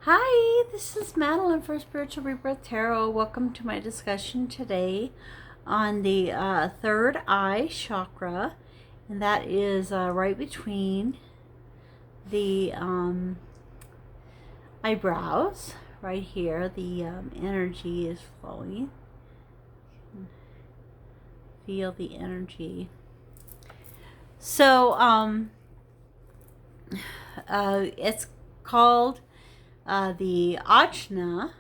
Hi, this is Madeline for Spiritual Rebirth Tarot. Welcome to my discussion today on the third eye chakra, and that is right between the eyebrows. Right here, the energy is flowing. Feel the energy. So, it's called the Ajna.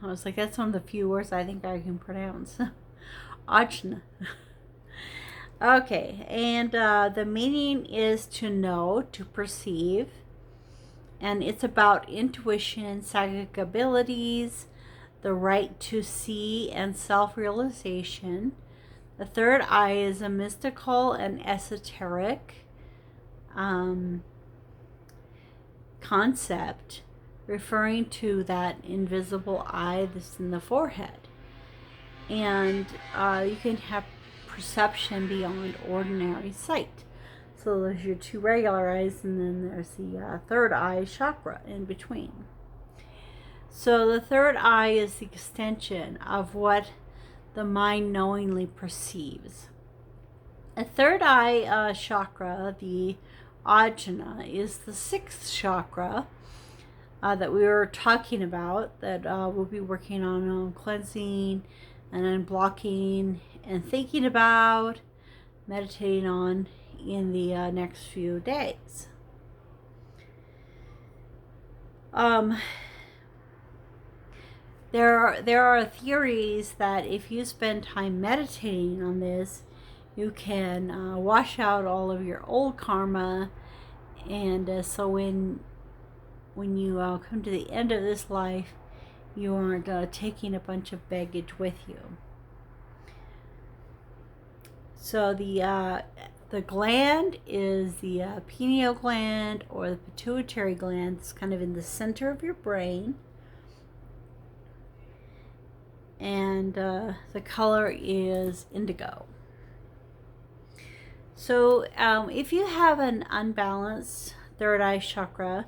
I was like, that's one of the few words I think I can pronounce. Ajna. Okay, and the meaning is to know, to perceive, and it's about intuition, psychic abilities, the right to see, and self-realization. The third eye is a mystical and esoteric concept referring to that invisible eye that's in the forehead. And you can have perception beyond ordinary sight. So there's your two regular eyes, and then there's the third eye chakra in between. So the third eye is the extension of what the mind knowingly perceives. A third eye chakra, the Ajna, is the sixth chakra that we were talking about, that we'll be working on cleansing and unblocking and thinking about, meditating on in the next few days. There are theories that if you spend time meditating on this, you can wash out all of your old karma, and so when you come to the end of this life, you aren't taking a bunch of baggage with you. So the gland is the pineal gland, or the pituitary gland. It's kind of in the center of your brain. And the color is indigo. So if you have an unbalanced third eye chakra,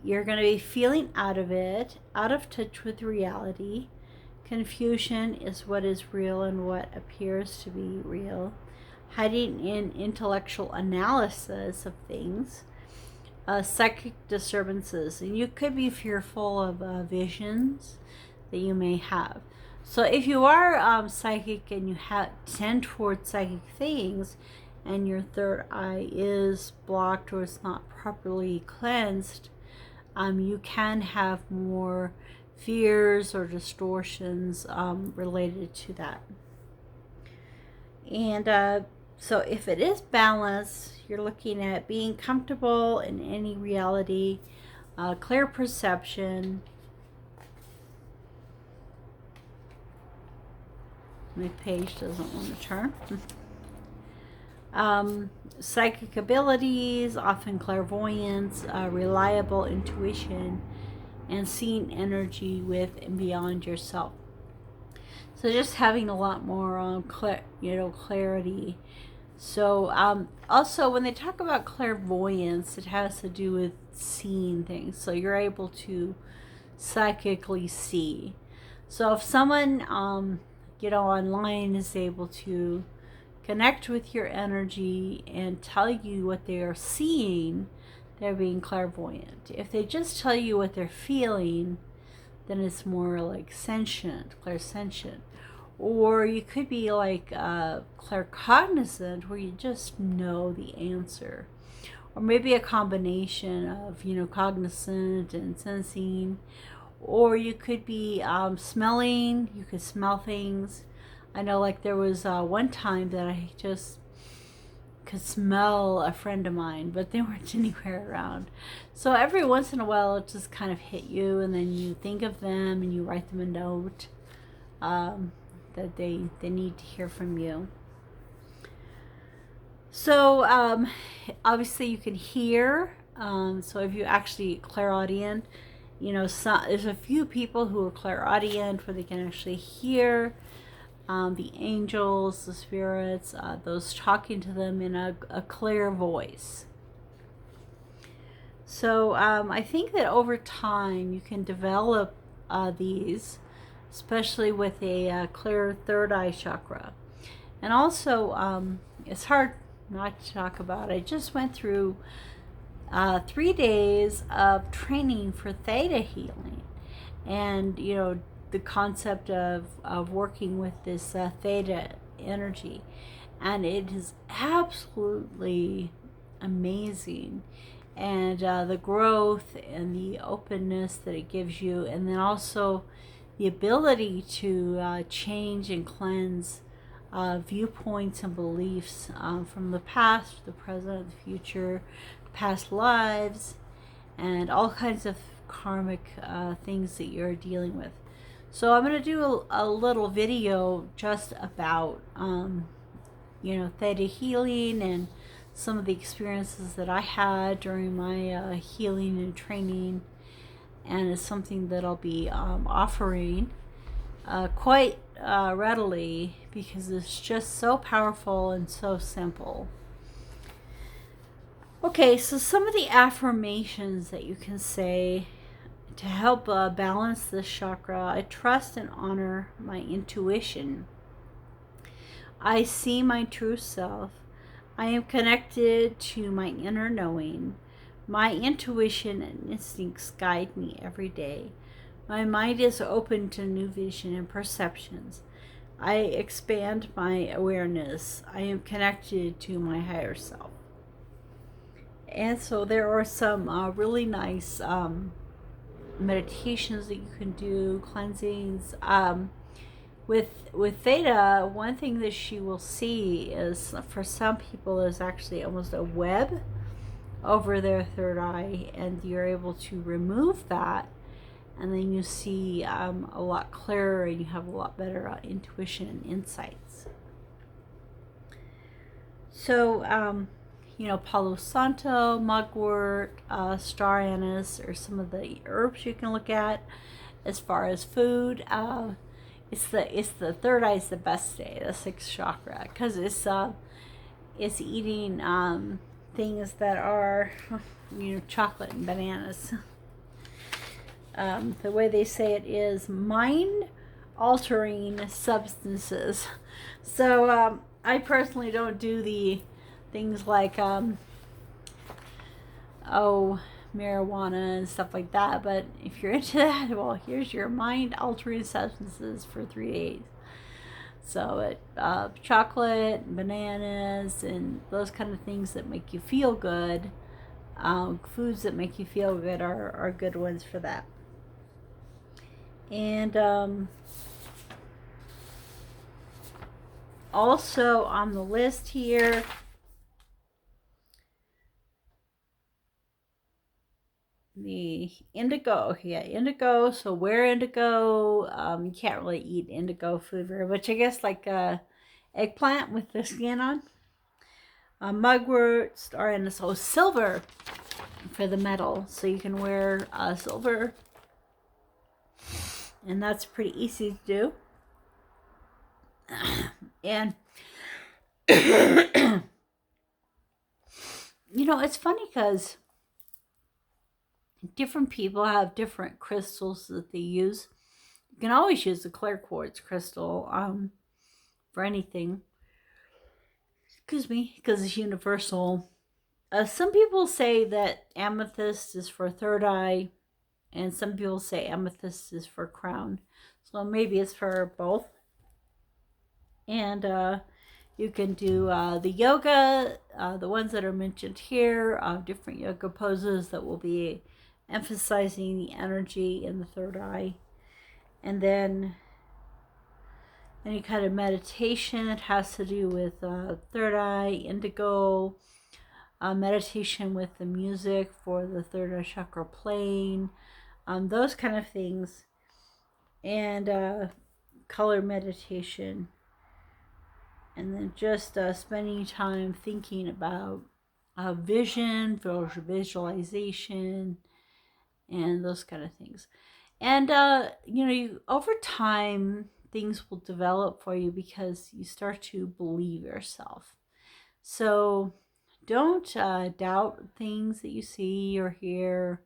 you're going to be feeling out of it, out of touch with reality. Confusion is what is real and what appears to be real. Hiding in intellectual analysis of things. Psychic disturbances. And you could be fearful of visions that you may have. So if you are psychic and you tend towards psychic things, and your third eye is blocked or it's not properly cleansed, you can have more fears or distortions related to that. And so if it is balanced, you're looking at being comfortable in any reality, clear perception. My page doesn't want to turn. Psychic abilities, often clairvoyance, reliable intuition, and seeing energy with and beyond yourself. So just having a lot more clarity. So also when they talk about clairvoyance, it has to do with seeing things. So you're able to psychically see. So if someone online is able to connect with your energy and tell you what they are seeing, they're being clairvoyant. If they just tell you what they're feeling, then it's more like sentient, clairsentient. Or you could be like claircognizant, where you just know the answer. Or maybe a combination of cognizant and sensing. Or you could be smelling. You could smell things. I know, like, there was one time that I just could smell a friend of mine, but they weren't anywhere around. So every once in a while, it just kind of hit you, and then you think of them and you write them a note that they need to hear from you. So obviously you can hear. So if you actually clairaudient, there's a few people who are clairaudient where they can actually hear the angels, the spirits, those talking to them in a clear voice. So I think that over time you can develop these, especially with a clear third eye chakra. And also, it's hard not to talk about. I just went through 3 days of training for theta healing, and the concept of working with this theta energy, and it is absolutely amazing. And the growth and the openness that it gives you, and then also the ability to change and cleanse viewpoints and beliefs from the past, the present, the future, past lives, and all kinds of karmic things that you're dealing with. So I'm going to do a little video just about theta healing and some of the experiences that I had during my healing and training, and it's something that I'll be offering quite readily, because it's just so powerful and so simple. Okay, so some of the affirmations that you can say to help balance this chakra: I trust and honor my intuition. I see my true self. I am connected to my inner knowing. My intuition and instincts guide me every day. My mind is open to new vision and perceptions. I expand my awareness. I am connected to my higher self. And so there are some really nice meditations that you can do, cleansings. With theta, one thing that she will see is, for some people, is actually almost a web over their third eye, and you're able to remove that, and then you see a lot clearer, and you have a lot better intuition and insights. So Palo Santo, mugwort, star anise are some of the herbs you can look at. As far as food, it's the third eye is the best day, the sixth chakra, because it's eating things that are chocolate and bananas. The way they say it is mind altering substances. So I personally don't do the things like marijuana and stuff like that, but if you're into that, well, here's your mind altering substances for 3 days. So chocolate, bananas, and those kind of things that make you feel good, foods that make you feel good are good ones for that. And also on the list here, the indigo. Indigo. So wear indigo. You can't really eat indigo food very much, I guess, like eggplant with the skin on. Mugwort, star anise. So silver for the metal. So you can wear silver, and that's pretty easy to do. And it's funny because different people have different crystals that they use. You can always use a clear quartz crystal for anything. Excuse me, because it's universal. Some people say that amethyst is for third eye, and some people say amethyst is for crown. So maybe it's for both. And you can do the yoga, the ones that are mentioned here, different yoga poses that will be emphasizing the energy in the third eye. And then any kind of meditation that has to do with third eye, indigo, meditation with the music for the third eye chakra playing, those kind of things. And color meditation. And then just spending time thinking about vision, visualization, and those kind of things. And over time, things will develop for you because you start to believe yourself. So don't doubt things that you see or hear.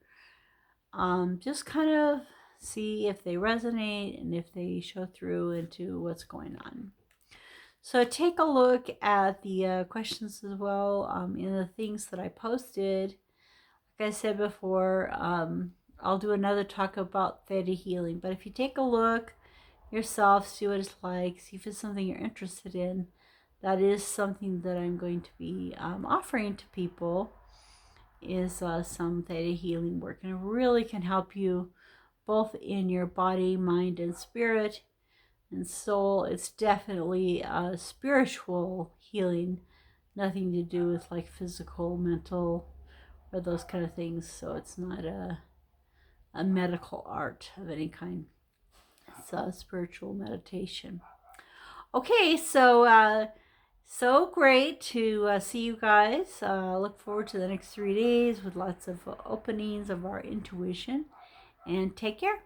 Just kind of see if they resonate and if they show through into what's going on. So take a look at the questions as well in the things that I posted. Like I said before, I'll do another talk about theta healing. But if you take a look yourself, see what it's like, see if it's something you're interested in, that is something that I'm going to be offering to people, is some theta healing work. And it really can help you both in your body, mind, and spirit and soul. It's definitely a spiritual healing, nothing to do with like physical, mental, or those kind of things. So it's not a medical art of any kind. It's a spiritual meditation. Okay, so great to see you guys. Look forward to the next 3 days with lots of openings of our intuition. And take care.